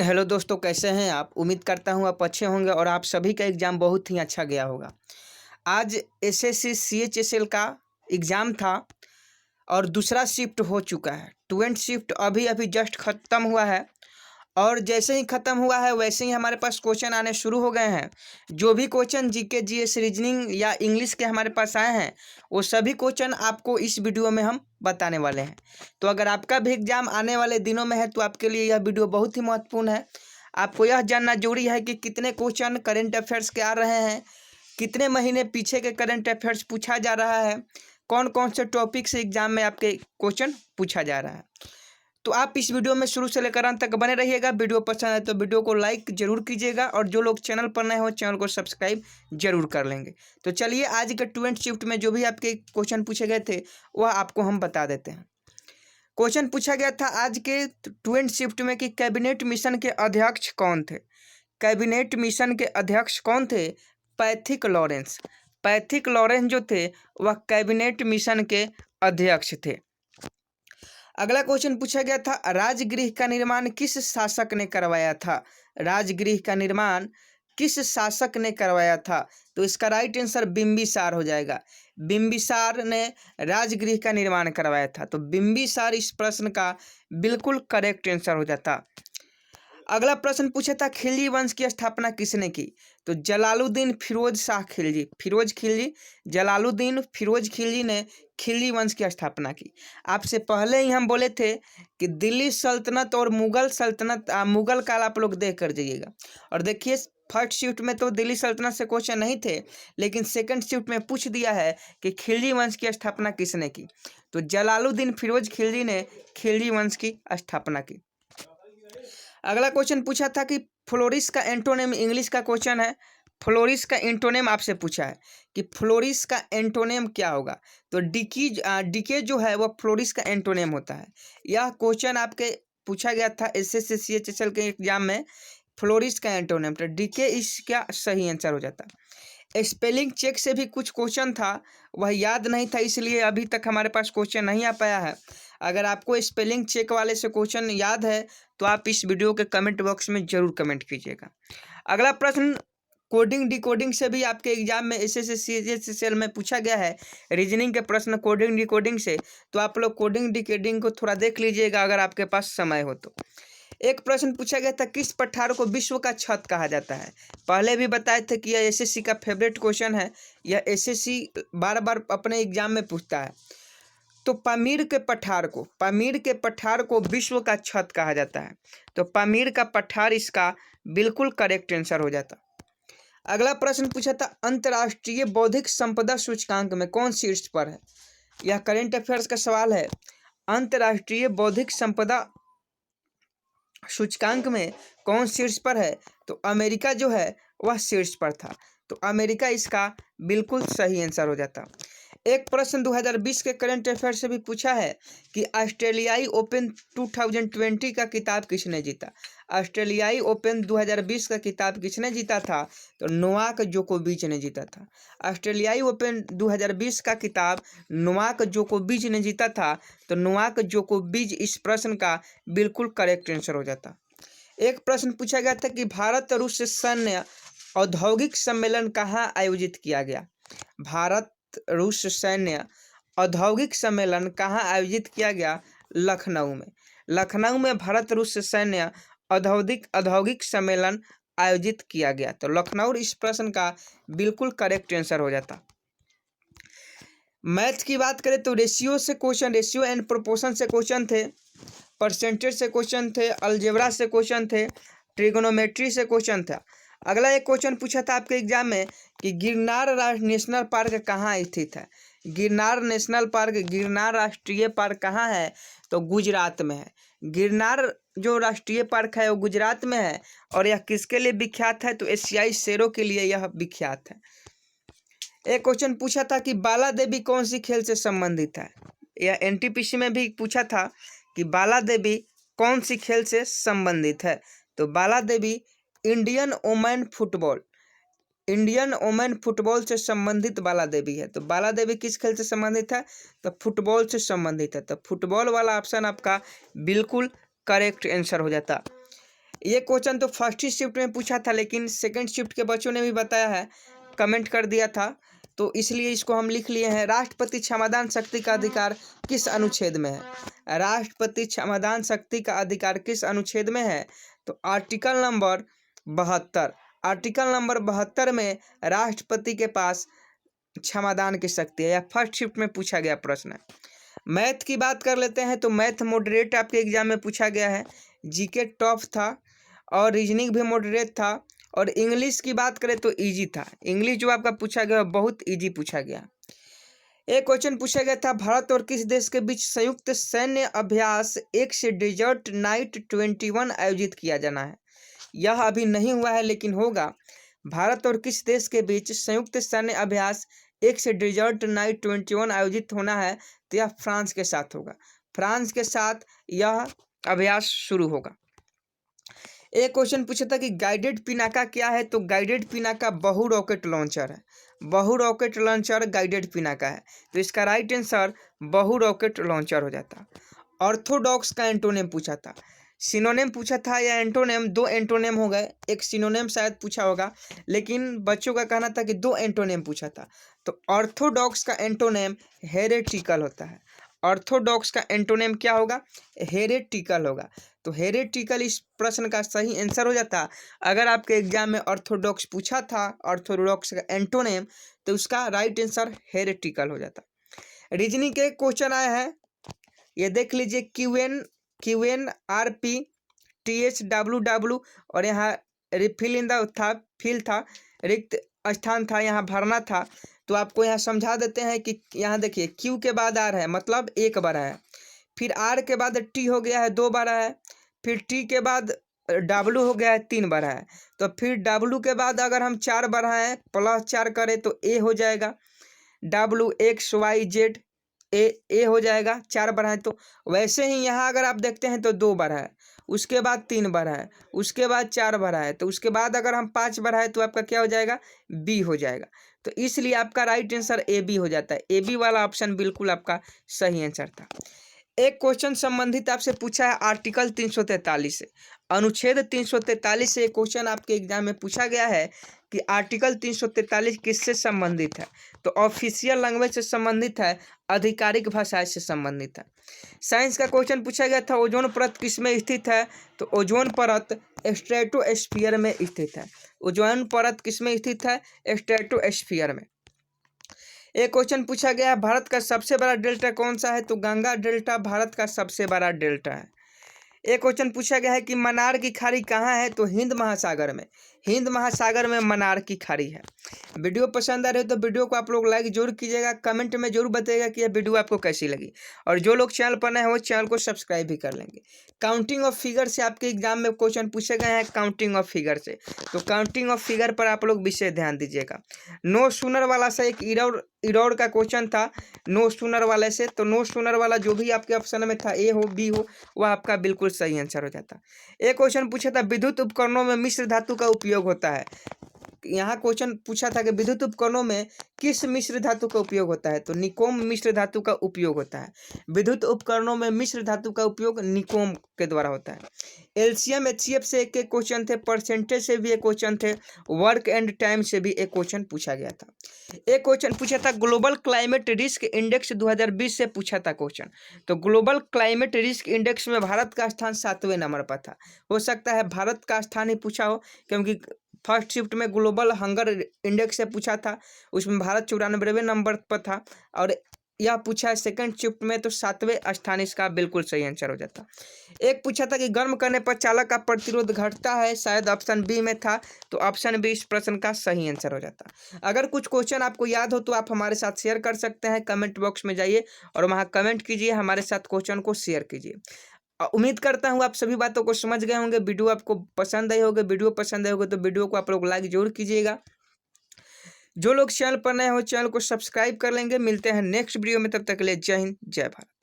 Hello दोस्तों, कैसे हैं आप। उम्मीद करता हूं आप अच्छे होंगे और आप सभी का एग्ज़ाम बहुत ही अच्छा गया होगा। आज एसएससी सीएचएसएल का एग्ज़ाम था और दूसरा शिफ्ट हो चुका है। 20 शिफ्ट अभी अभी जस्ट ख़त्म हुआ है और जैसे ही ख़त्म हुआ है वैसे ही हमारे पास क्वेश्चन आने शुरू हो गए हैं। जो भी क्वेश्चन जीके जीएस रीजनिंग या इंग्लिश के हमारे पास आए हैं वो सभी क्वेश्चन आपको इस वीडियो में हम बताने वाले हैं। तो अगर आपका भी एग्ज़ाम आने वाले दिनों में है तो आपके लिए यह वीडियो बहुत ही महत्वपूर्ण है। आपको यह जानना जरूरी है कि कितने क्वेश्चन करेंट अफेयर्स के आ रहे हैं, कितने महीने पीछे के करंट अफेयर्स पूछा जा रहा है, कौन कौन से टॉपिक से एग्जाम में आपके क्वेश्चन पूछा जा रहा है। तो आप इस वीडियो में शुरू से लेकर अंत तक बने रहिएगा। वीडियो पसंद है तो वीडियो को लाइक जरूर कीजिएगा और जो लोग चैनल पर नए हो चैनल को सब्सक्राइब जरूर कर लेंगे। तो चलिए आज के 20 शिफ्ट में जो भी आपके क्वेश्चन पूछे गए थे वह आपको हम बता देते हैं। क्वेश्चन पूछा गया था आज के 20 शिफ्ट में कि कैबिनेट मिशन के अध्यक्ष कौन थे। कैबिनेट मिशन के अध्यक्ष कौन थे? Pethick Lawrence. पैथिक लॉरेंस जो थे वह कैबिनेट मिशन के अध्यक्ष थे। अगला क्वेश्चन पूछा गया था राजगृह का निर्माण किस शासक ने करवाया था। राजगृह का निर्माण किस शासक ने करवाया था? तो इसका राइट आंसर बिंबिसार हो जाएगा। बिंबिसार ने राजगृह का निर्माण करवाया था। तो बिंबिसार इस प्रश्न का बिल्कुल करेक्ट आंसर हो जाता। अगला प्रश्न पूछा था खिलजी वंश की स्थापना किसने की। तो जलालुद्दीन फिरोज शाह खिलजी। फिरोज खिलजी, जलालुद्दीन फिरोज खिलजी ने खिलजी वंश की स्थापना की। आपसे पहले ही हम बोले थे कि दिल्ली सल्तनत और मुगल सल्तनत मुगल काल आप लोग देख कर जाइएगा। और देखिए फर्स्ट शिफ्ट में तो दिल्ली सल्तनत से क्वेश्चन नहीं थे, लेकिन सेकंड शिफ्ट में पूछ दिया है कि खिलजी वंश की स्थापना किसने की। तो जलालुद्दीन फिरोज खिलजी ने खिलजी वंश की स्थापना की। अगला क्वेश्चन पूछा था कि फ्लोरिस का एंटोनिम, इंग्लिश का क्वेश्चन है। फ्लोरिस का एंटोनिम आपसे पूछा है कि फ्लोरिस का एंटोनिम क्या होगा। तो डीके जो है वह फ्लोरिस का एंटोनिम होता है। यह क्वेश्चन आपके पूछा गया था एसएससी सीएचएसएल के एग्जाम में। फ्लोरिस का एंटोनिम, तो डीके इसका सही आंसर हो जाता। स्पेलिंग चेक से भी कुछ क्वेश्चन था, वह याद नहीं था, इसलिए अभी तक हमारे पास क्वेश्चन नहीं आ पाया है। अगर आपको स्पेलिंग चेक वाले से क्वेश्चन याद है तो आप इस वीडियो के कमेंट बॉक्स में जरूर कमेंट कीजिएगा। अगला प्रश्न कोडिंग डिकोडिंग से भी आपके एग्जाम में एसएससी सीएचएसएल में पूछा गया है। रीजनिंग के प्रश्न कोडिंग डिकोडिंग से, तो आप लोग कोडिंग डिकोडिंग को थोड़ा देख लीजिएगा अगर आपके पास समय हो तो। एक प्रश्न पूछा गया था किस पठार को विश्व का छत कहा जाता है। पहले भी बताए थे कि यह एसएससी का फेवरेट क्वेश्चन है। यह एसएससी बार बार अपने एग्जाम में पूछता है। तो पामीर के पठार को विश्व का छत कहा जाता है। तो पामीर का पठार इसका बिल्कुल करेक्ट आंसर हो जाता। अगला प्रश्न पूछा था अंतर्राष्ट्रीय बौद्धिक संपदा सूचकांक में कौन शीर्ष पर है। यह करेंट अफेयर्स का सवाल है। अंतर्राष्ट्रीय बौद्धिक संपदा सूचकांक में कौन शीर्ष पर है। तो अमेरिका जो है वह शीर्ष पर था। तो अमेरिका इसका बिल्कुल सही आंसर हो जाता। एक प्रश्न 2020 के करंट अफेयर से भी पूछा है कि ऑस्ट्रेलियाई ओपन 2020 का किताब किसने जीता। ऑस्ट्रेलियाई ओपन 2020 का किताब किसने जीता था। तो नोवाक जोकोविच ने जीता था। ऑस्ट्रेलियाई ओपन 2020 का किताब नोवाक जोकोविच ने जीता था। तो नोवाक जोकोविच इस प्रश्न का बिल्कुल करेक्ट आंसर हो जाता। एक प्रश्न पूछा गया था कि भारत रूस सैन्य औद्योगिक सम्मेलन कहाँ आयोजित किया गया। भारत रूस सैन्य औद्योगिक सम्मेलन कहाँ आयोजित किया गया। लखनऊ में। लखनऊ में भारत रूस सैन्य औद्योगिक सम्मेलन आयोजित किया गया। तो लखनऊ इस प्रश्न का बिल्कुल करेक्ट आंसर हो जाता। मैथ की बात करें तो रेशियो से क्वेश्चन, रेशियो एंड प्रोपोर्शन से क्वेश्चन थे, परसेंटेज से क्वेश्चन थे, अलजेब्रा से क्वेश्चन थे, ट्रिगोनोमेट्री से क्वेश्चन था। अगला एक क्वेश्चन पूछा था आपके एग्जाम में कि गिरनार नेशनल पार्क कहाँ स्थित है। गिरनार नेशनल पार्क, गिरनार राष्ट्रीय पार्क कहाँ है। तो गुजरात में है। गिरनार जो राष्ट्रीय पार्क है वो गुजरात में है। और यह किसके लिए विख्यात है। तो एशियाई शेरों के लिए यह विख्यात है। एक क्वेश्चन पूछा था कि बाला देवी कौन सी खेल से संबंधित है। यह एनटीपीसी में भी पूछा था कि बाला देवी कौन सी खेल से संबंधित है। तो बाला देवी इंडियन वुमेन फुटबॉल से संबंधित बाला देवी है। तो बाला देवी किस खेल से संबंधित है। तो फुटबॉल से संबंधित है। तो फुटबॉल वाला ऑप्शन आपका बिल्कुल करेक्ट आंसर हो जाता। ये क्वेश्चन तो फर्स्ट ही शिफ्ट में पूछा था, लेकिन सेकंड शिफ्ट के बच्चों ने भी बताया है, कमेंट कर दिया था, तो इसलिए इसको हम लिख लिए हैं। राष्ट्रपति क्षमादान शक्ति का अधिकार किस अनुच्छेद में है? राष्ट्रपति क्षमादान शक्ति का अधिकार किस अनुच्छेद में है? तो आर्टिकल नंबर 72। आर्टिकल नंबर 72 में राष्ट्रपति के पास क्षमादान की शक्ति है। यह फर्स्ट शिफ्ट में पूछा गया प्रश्न है। मैथ की बात कर लेते हैं, तो मैथ मॉडरेट आपके एग्जाम में पूछा गया है, जीके टॉप था और रीजनिंग भी मॉडरेट था। और इंग्लिश की बात करें तो इजी था। इंग्लिश जो आपका पूछा गया बहुत इजी पूछा गया। एक क्वेश्चन पूछा गया था, भारत और किस देश के बीच संयुक्त सैन्य अभ्यास 1 से डेजर्ट नाइट 21 आयोजित किया जाना है? यह अभी नहीं हुआ है, लेकिन होगा। भारत और किस देश के बीच संयुक्त सैन्य अभ्यास 1 से डेजर्ट नाइट 21 आयोजित होना है? तो यह फ्रांस के साथ होगा। फ्रांस के साथ यह अभ्यास शुरू होगा। एक क्वेश्चन पूछा था कि गाइडेड पिनाका क्या है? तो गाइडेड पिनाका बहु रॉकेट लॉन्चर है। बहु रॉकेट लॉन्चर गाइडेड पिनाका है, तो इसका राइट आंसर बहु रॉकेट लॉन्चर हो जाता। ऑर्थोडॉक्स का एंटोनिम पूछा था, सिनोनिम पूछा था या एंटोनिम? 2 एंटोनिम हो गए, एक सिनोनिम शायद पूछा होगा, लेकिन बच्चों का कहना था कि 2 एंटोनिम पूछा था। तो ऑर्थोडॉक्स का एंटोनिम हेरेटिकल होता है। ऑर्थोडॉक्स का एंटोनिम क्या होगा? हेरेटिकल होगा। तो हेरेटिकल इस प्रश्न का सही आंसर हो जाता। अगर आपके एग्जाम में ऑर्थोडॉक्स पूछा था, ऑर्थोडॉक्स का एंटोनिम, तो उसका राइट आंसर हेरेटिकल हो जाता। रीजनिंग के क्वेश्चन आए हैं, ये देख लीजिए। क्यूएन आरपी टीएच डब्ल्यू और यहाँ रिफिल इन द था, फिल था, रिक्त स्थान था, यहाँ भरना था। तो आपको यहाँ समझा देते हैं कि यहाँ देखिए, क्यू के बाद आर है, मतलब 1 बार है, फिर आर के बाद टी हो गया है 2 बार है, फिर टी के बाद डब्लू हो गया है 3 बार है, तो फिर डब्लू के बाद अगर हम 4 बार हैं प्लस 4 करें तो ए हो जाएगा, W X Y Z A हो जाएगा, 4 बार है। तो वैसे ही यहाँ अगर आप देखते हैं तो 2 बार है, उसके बाद 3 बार है, उसके बाद 4 बार है, तो उसके बाद अगर हम 5 बार है तो आपका क्या हो जाएगा? बी हो जाएगा। तो इसलिए आपका राइट आंसर ए बी हो जाता है। ए बी वाला ऑप्शन बिल्कुल आपका सही आंसर था। एक क्वेश्चन संबंधित आपसे पूछा है आर्टिकल 343 से, अनुच्छेद 343 से एक क्वेश्चन आपके एग्जाम में पूछा गया है कि आर्टिकल 343 किससे संबंधित है? तो ऑफिशियल लैंग्वेज से संबंधित है, आधिकारिक भाषा से संबंधित है। साइंस का क्वेश्चन पूछा गया था, ओजोन परत किसमें स्थित है? तो ओजोन परत स्ट्रेटोस्फीयर में स्थित है। ओजोन परत किसमें स्थित है? स्ट्रेटोस्फीयर में। एक क्वेश्चन पूछा गया, भारत का सबसे बड़ा डेल्टा कौन सा है? तो गंगा डेल्टा भारत का सबसे बड़ा डेल्टा है। एक क्वेश्चन पूछा गया है कि मन्नार की खाड़ी कहाँ है? तो हिंद महासागर में। हिंद महासागर में मन्नार की खाड़ी है। वीडियो पसंद आ रही हो तो वीडियो को आप लोग लाइक जरूर कीजिएगा, कमेंट में जरूर बताइएगा कि यह वीडियो आपको कैसी लगी, और जो लोग चैनल पर नए हैं वो चैनल को सब्सक्राइब भी कर लेंगे। काउंटिंग ऑफ फिगर से आपके एग्जाम में क्वेश्चन पूछे गए हैं, काउंटिंग ऑफ फिगर से, तो काउंटिंग ऑफ फिगर पर आप लोग विशेष ध्यान दीजिएगा। नो सूनर वाला से एक इरौर का क्वेश्चन था, नो सूनर वाले से, तो नो सूनर वाला जो भी आपके ऑप्शन में था, ए हो बी हो, वह आपका बिल्कुल सही आंसर हो जाता। एक क्वेश्चन पूछा था, विद्युत उपकरणों में मिश्र धातु का उपयोग होता है। यहाँ क्वेश्चन पूछा था कि विद्युत उपकरणों में किस मिश्र धातु का उपयोग होता है? तो निकोम मिश्र धातु का उपयोग होता है। विद्युत उपकरणों में मिश्र धातु का उपयोग निकोम के द्वारा होता है। एलसीएम एचसीएफ से एक क्वेश्चन थे, परसेंटेज से भी एक क्वेश्चन थे, वर्क एंड टाइम से भी एक क्वेश्चन पूछा गया था। एक क्वेश्चन पूछा था ग्लोबल क्लाइमेट रिस्क इंडेक्स 2020 से पूछा था क्वेश्चन। तो ग्लोबल क्लाइमेट रिस्क इंडेक्स में भारत का स्थान 7वें नंबर पर था। हो सकता है भारत का स्थान ही पूछा हो, क्योंकि फर्स्ट शिफ्ट में ग्लोबल हंगर इंडेक्स से पूछा था, उसमें भारत 94वें नंबर पर था, और यह पूछा है सेकंड शिफ्ट में तो 7वें स्थान इसका बिल्कुल सही आंसर हो जाता। एक पूछा था कि गर्म करने पर चालक का प्रतिरोध घटता है, शायद ऑप्शन बी में था, तो ऑप्शन बी इस प्रश्न का सही आंसर हो जाता। अगर कुछ क्वेश्चन आपको याद हो तो आप हमारे साथ शेयर कर सकते हैं, कमेंट बॉक्स में जाइए और वहाँ कमेंट कीजिए, हमारे साथ क्वेश्चन को शेयर कीजिए। उम्मीद करता हूँ आप सभी बातों को समझ गए होंगे, वीडियो आपको पसंद आई होगी। वीडियो पसंद आई होगी तो वीडियो को आप लोग लाइक जरूर कीजिएगा। जो लोग चैनल पर नए हो चैनल को सब्सक्राइब कर लेंगे। मिलते हैं नेक्स्ट वीडियो में, तब तक के लिए जय हिंद जय भारत।